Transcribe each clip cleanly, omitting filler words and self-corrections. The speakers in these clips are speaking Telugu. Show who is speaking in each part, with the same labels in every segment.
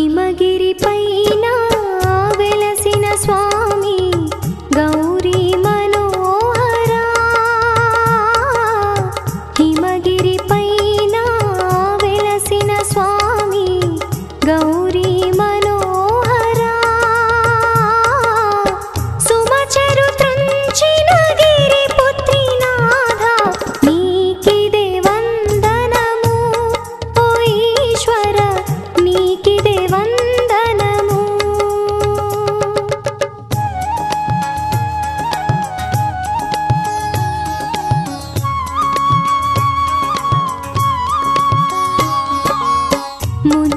Speaker 1: హిమగిరి పైన వెలసిన స్వామి గౌరీ మనోహర హిమగిరి పైన వెలసిన స్వామి గౌరీ మనోహర సుమచరు త్రుంచిన గిరి పుత్రినాథ నీకిదే వందనము ఓ ఈశ్వర నీకిదే వందనము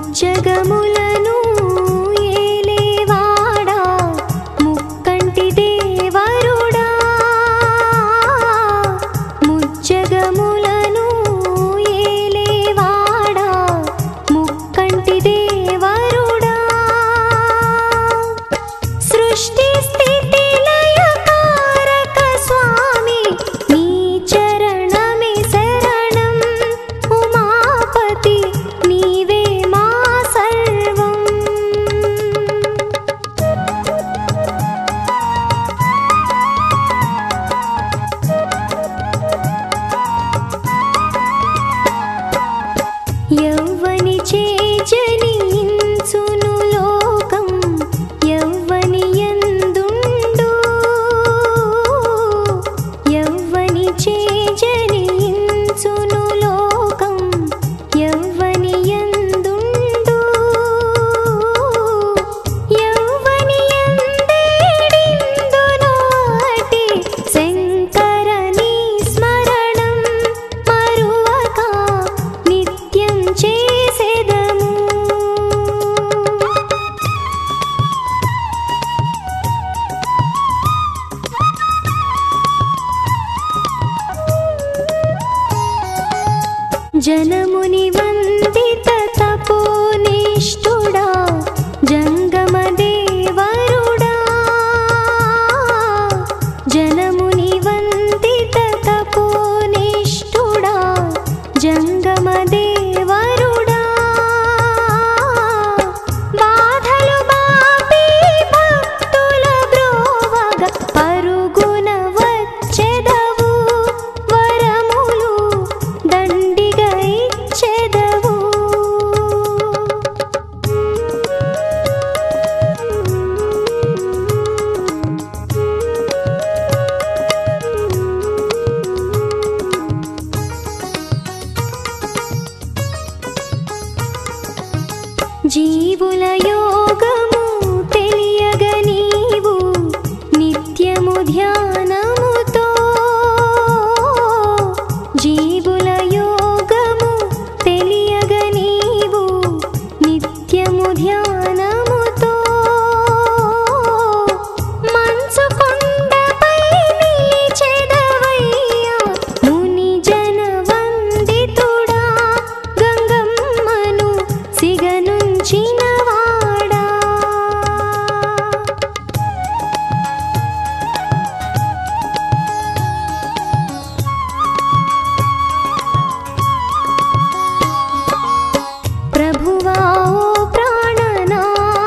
Speaker 1: ముజ్జగములను ఏలేవాడా ముక్కంటి దేవరుడా ముజ్జగములను ఏలేవాడా ముక్కంటి దేవరుడా సృష్టి స్థితి లయకారక స్వామి నీ చరణమే శరణం ఉమాపతి నీవే మా సర్వం యవ్వని చేజనించును లోకం యవ్వని యందుండు యవ్వని చేజనించును లోకం యవ్వని యందుండు యవ్వని యందేడిందును అటి శంకరని స్మరణం మరువక నిత్యం చేసెదము జనముని వందిత తపోనిష్ఠుడా జంగమ దేవరుడా జనముని వందిత తపోనిష్ఠుడా జంగమ దేవరుడా బాధలు బాపి భక్తుల బ్రోవగ పరుగున వచ్చెదవు వరములు దండిగా ఇచ్చెదవు జీవుల యోగము తెలియగ నీవు నిత్యము ధ్యానముతో జీవుల యోగము తెలియగ నీవు నిత్యము ధ్యానముతో మంచు కొండపై నిలిచెదవయ్యా ముని జన వందితుడా గంగమ్మను సిగనుంచినవాడా ప్రభువా ఓ ప్రాణనాథ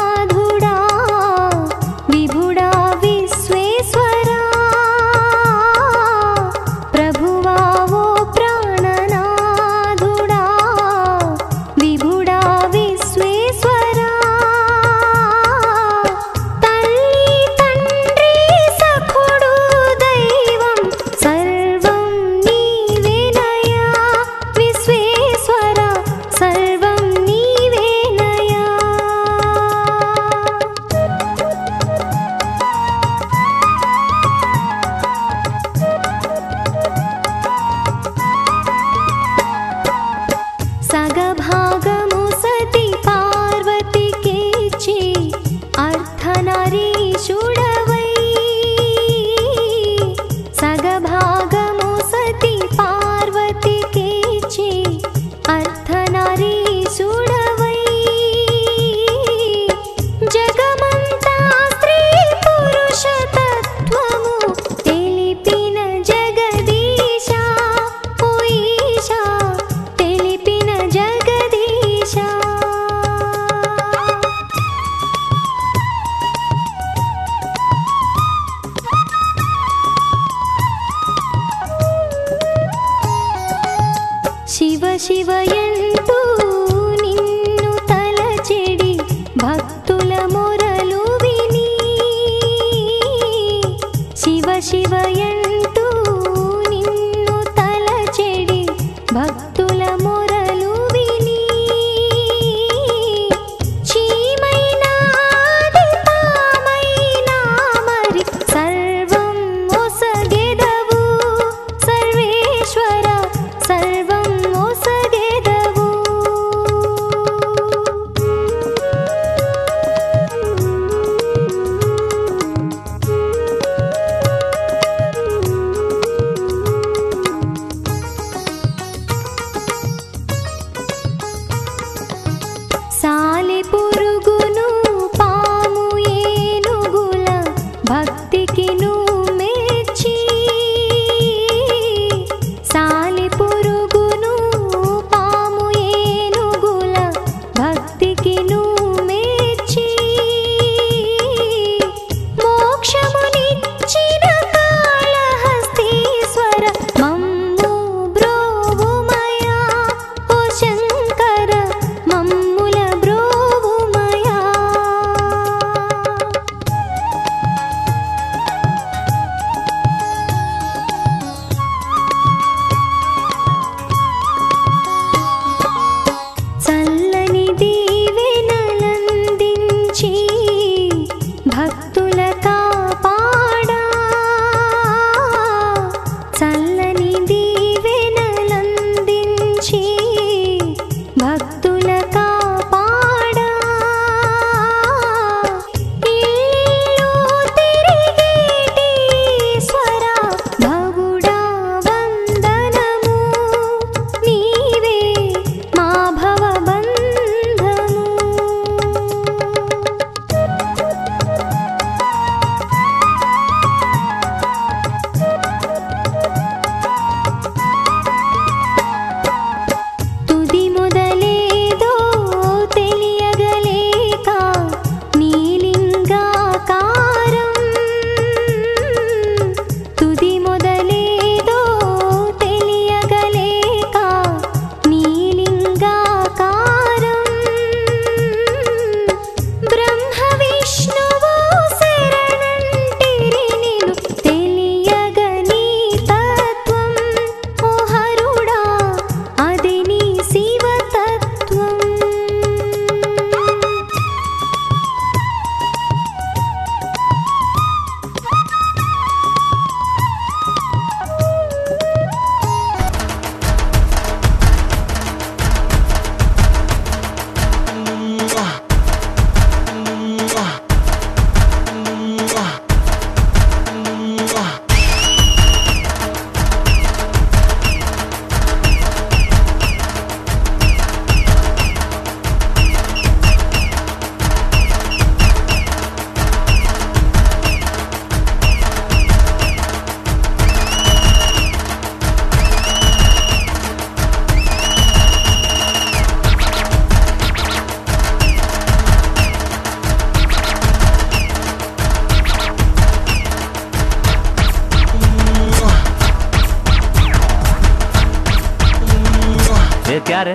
Speaker 2: क्या रे?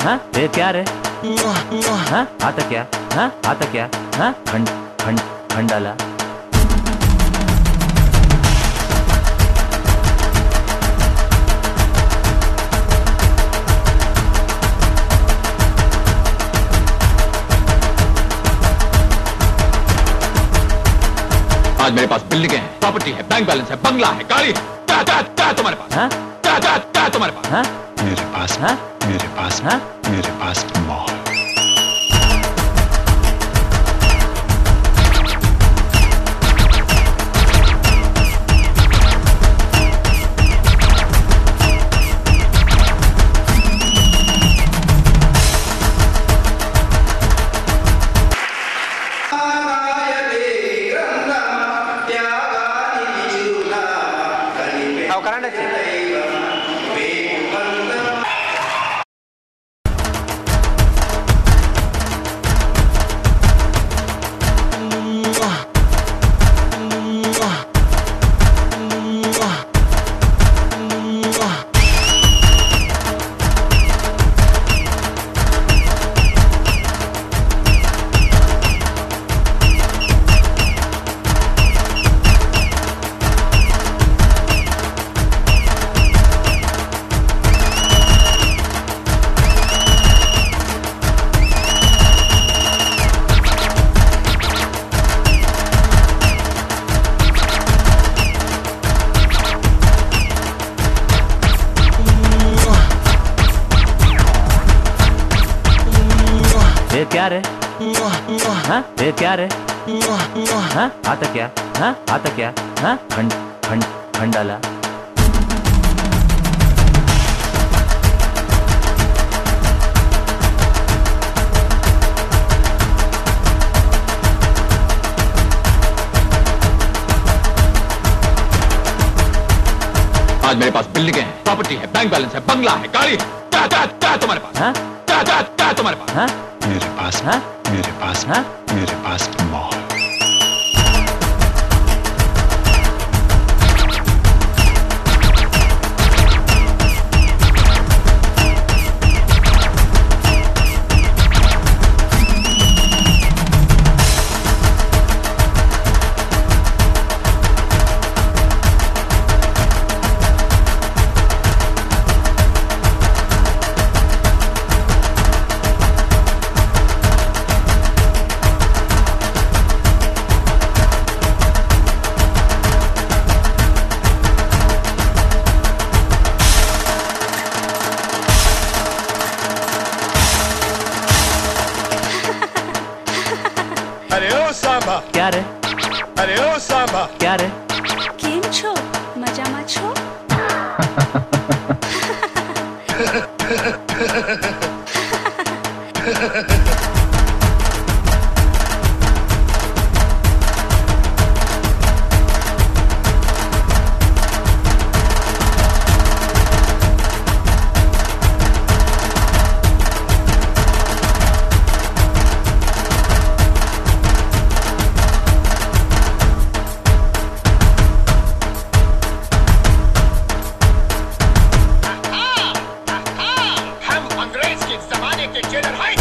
Speaker 2: हाँ ये क्या रे? हाँ आता क्या? हाँ आता क्या? हाँ खंड खंड खंडाला।
Speaker 3: आज मेरे पास बिल्डिंग है, प्रॉपर्टी है, बैंक बैलेंस है, बंगला है, गाड़ी है। क्या तुम्हारे पास?
Speaker 2: हाँ
Speaker 3: क्या तुम्हारे पास?
Speaker 2: हाँ
Speaker 4: मेरे पास
Speaker 2: हाँ
Speaker 4: मेरे पास
Speaker 2: हाँ
Speaker 4: मेरे पास मॉल।
Speaker 2: ये क्या रे? हाँ ये क्या रे? हाँ आता क्या? हाँ आता क्या? हाँ खंड खंड खंडाला।
Speaker 3: आज मेरे पास बिल्डिंग है, प्रॉपर्टी है, बैंक बैलेंस है, बंगला है, गाड़ी है। क्या तुम्हारे पास?
Speaker 2: हाँ
Speaker 3: क्या तुम्हारे पास?
Speaker 2: हाँ
Speaker 4: मेरे पास
Speaker 2: हाँ
Speaker 4: मेरे पास
Speaker 2: हाँ
Speaker 4: मेरे पास मॉल।
Speaker 5: अरे ओ सांबा,
Speaker 2: क्या रे?
Speaker 5: अरे ओ सांबा,
Speaker 2: क्या रे?
Speaker 6: કેમ છો? મજામાં છો?
Speaker 5: हम अंग्रेज के जमाने के जेलर हैं।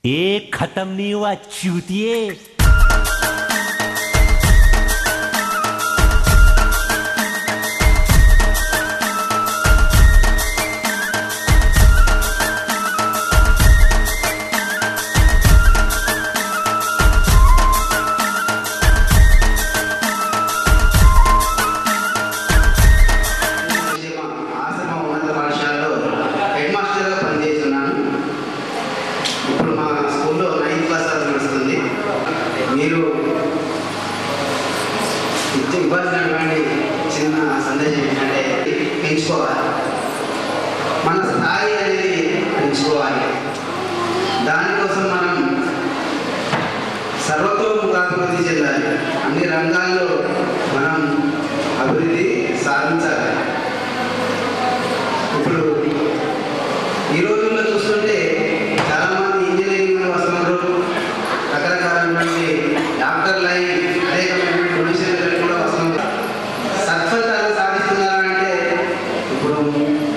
Speaker 2: एक खत्म नहीं हुआ चूतिए।
Speaker 7: ఇస్తున్నటువంటి చిన్న సందేశం ఏంటంటే పెంచుకోవాలి, మన స్థాయి అనేది పెంచుకోవాలి. దానికోసం మనం సర్వతోముఖాభివృద్ధి చెందాలి, అన్ని రంగాల్లో మనం అభివృద్ధి సాధించాలి. ఇప్పుడు ఈ రోజుల్లో చూస్తుంటే చాలామంది ఇంజనీరింగ్ వస్తున్నారు, రకరకాలైనటువంటి డాక్టర్ లైన్ అనేకమైనటువంటి ప్రొఫెషనల్ కూడా వస్తున్నారు. సత్ఫలితాలు సాధిస్తున్నారంటే ఇప్పుడు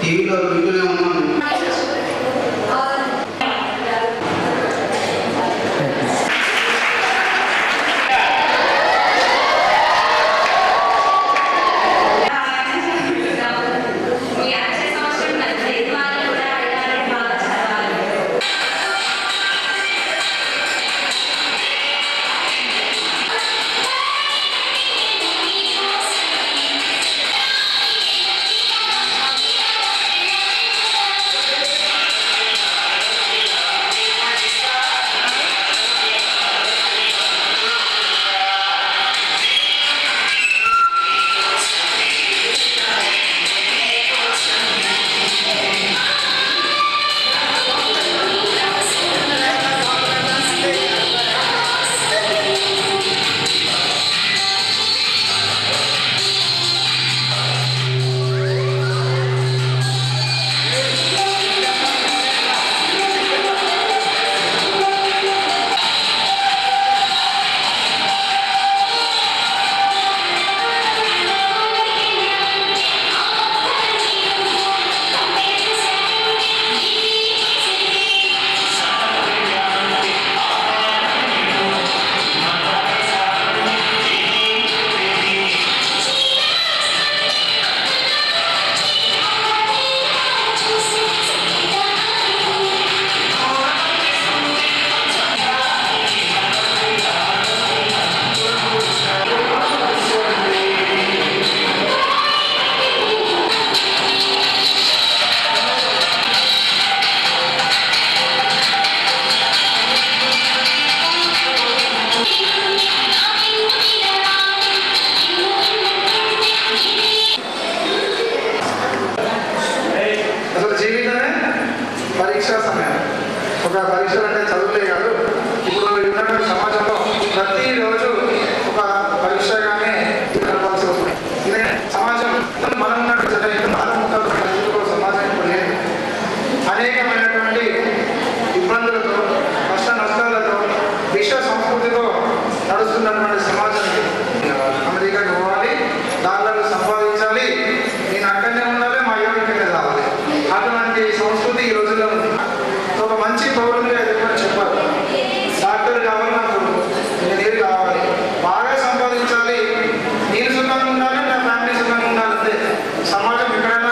Speaker 7: టీవీలో వింటూనే ఉన్నాం.
Speaker 8: అసలు జీవితమే పరీక్షా సమయం. ఒక పరీక్షలు అంటే చదువులే కాదు, ఇప్పుడు ఉన్నటువంటి సమాజంలో ప్రతిరోజు ఒక పరీక్షగానే కలపాల్సి వస్తుంది. ఇదే సమాజం మనం ఉన్నట్టు సమాజం ఇప్పుడు లేదు. అనేకమైనటువంటి ఇబ్బందులతో, కష్ట నష్టాలతో, విశ్వ సంస్కృతితో నడుస్తున్నటువంటి సమాజానికి అమెరికాకి పోవాలి, డాలర్లు సంపాదించాలి, నేను అక్కడనే ఉండాలి, మా యోగికనే రావాలి, అటువంటి సంస్కృతి ఈ రోజుల్లో ఉంది. ఒక మంచి పౌరులుగా ఎదుర్కొని చెప్పాలి, డాక్టర్ కావాలి, నాకు ఇంజనీర్ కావాలి, బాగా సంపాదించాలి, నేను సుఖంగా ఉండాలి, నా ఫ్యామిలీ సుఖంగా ఉండాలంటే సమాజం ఎక్కడైనా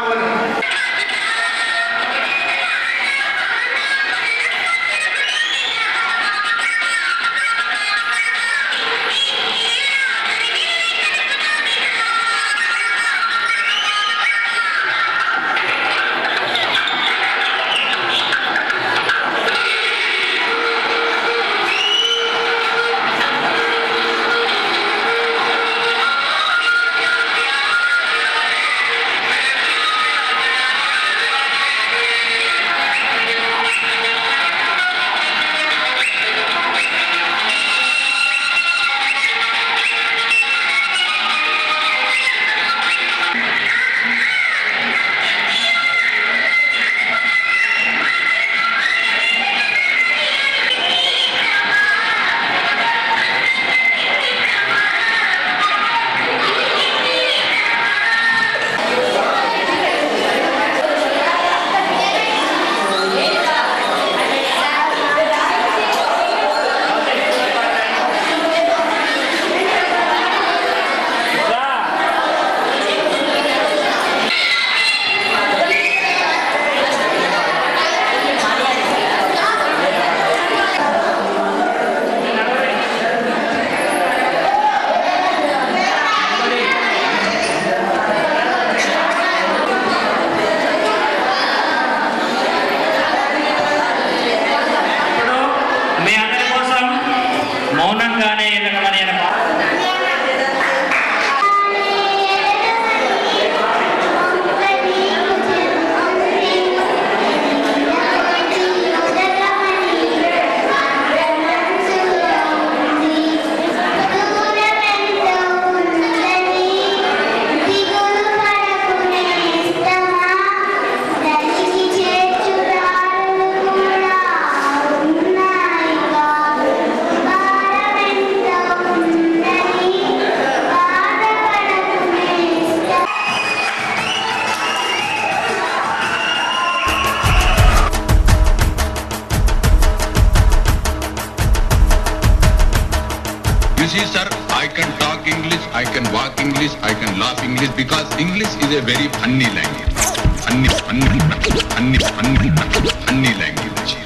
Speaker 3: English because English is a very funny language. Funny language.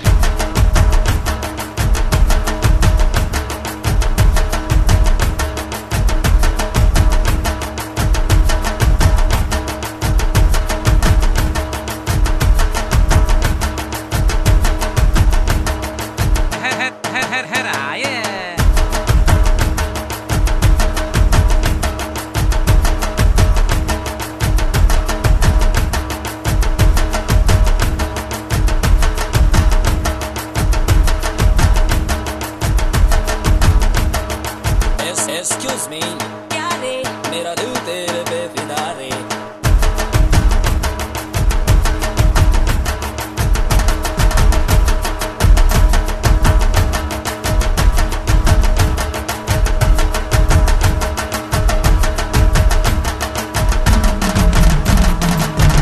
Speaker 9: Excuse me, यारे मेरा दिल तेरे पे फिदा रे.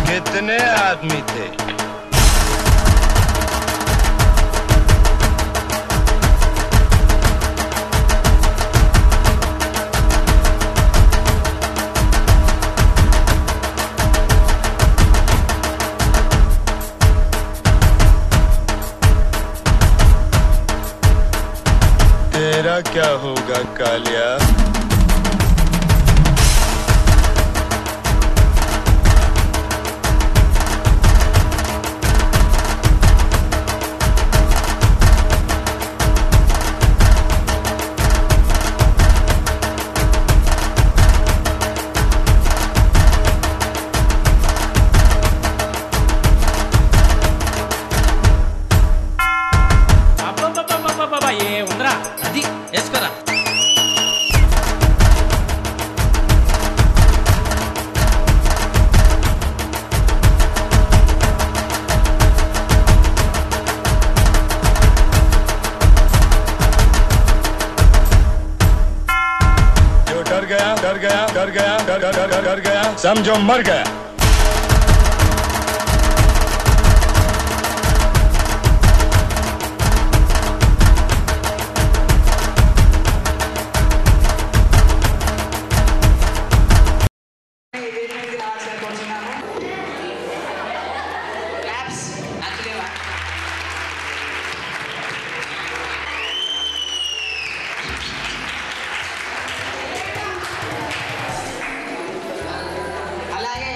Speaker 5: कितने आदमी थे? तेरा क्या होगा कालिया?
Speaker 9: ये उंदरा అది వేసుకోరా.
Speaker 5: जो डर गया समझो मर गया.
Speaker 7: అలాగే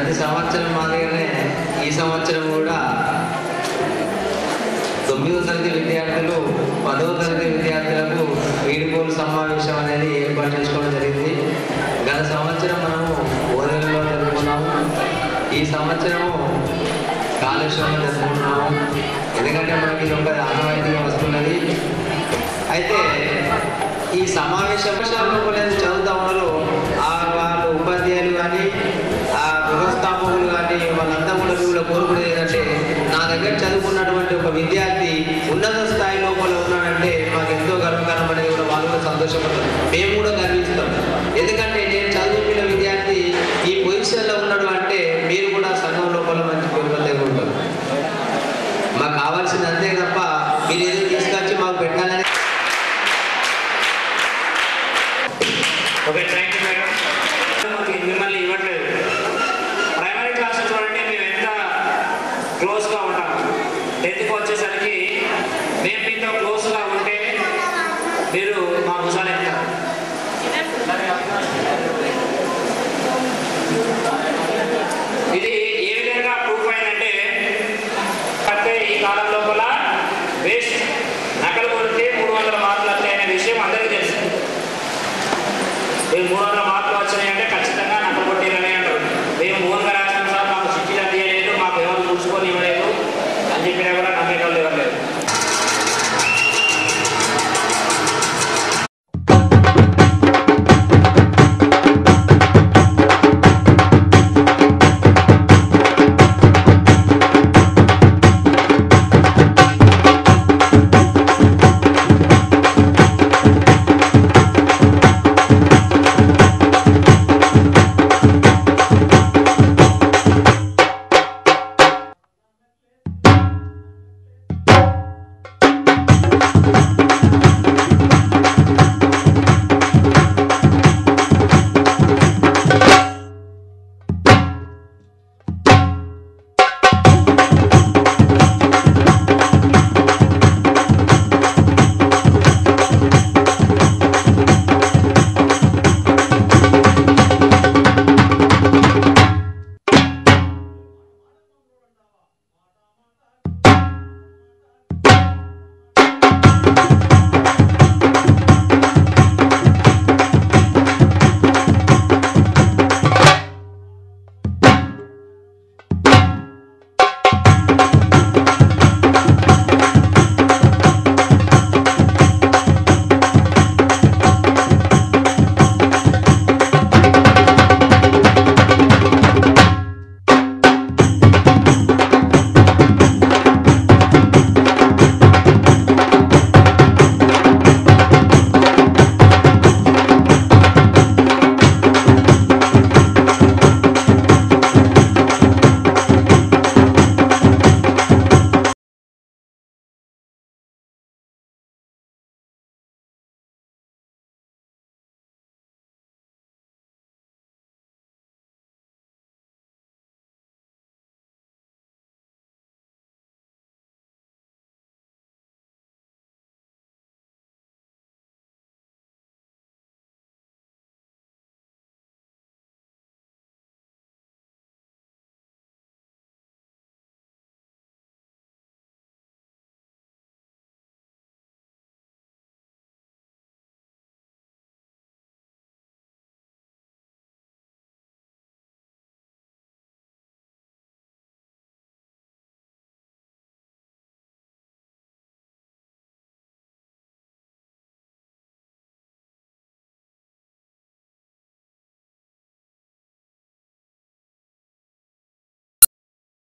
Speaker 10: ప్రతి సంవత్సరం మాదిరిగానే ఈ సంవత్సరం కూడా 9వ తరగతి విద్యార్థులు 10వ తరగతి విద్యార్థులకు వీడ్కోలు సమావేశం అనేది ఏర్పాటు చేసుకోవడం జరిగింది. గత సంవత్సరం మనము ఓదెలలో జరుపుకున్నాము. ఈ సంవత్సరము కాళేశ్వరంలో జరుపుకుంటున్నాము. ఎందుకంటే మనకి ఇది ఒక ఆనవాయితీగా వస్తున్నది. అయితే ఈ సమావేశంలో చదువుతా ఉన్నారు వాళ్ళ ఉపాధ్యాయులు కానీ ఆ వ్యవస్థాపకులు కానీ వాళ్ళంతా కూడా కోరుకునేది ఏంటంటే నా దగ్గర చదువుకున్నటువంటి ఒక విద్యార్థి ఉన్నత స్థాయి లోపల ఉన్నాడంటే మాకు ఎంతో గర్వకారణం అనేది కూడా వాళ్ళు కూడా సంతోషపడతారు. మేము కూడా గర్విస్తాం. ఎందుకంటే నేను చదువుకున్న విద్యార్థి ఈ పొజిషన్లో ఉన్న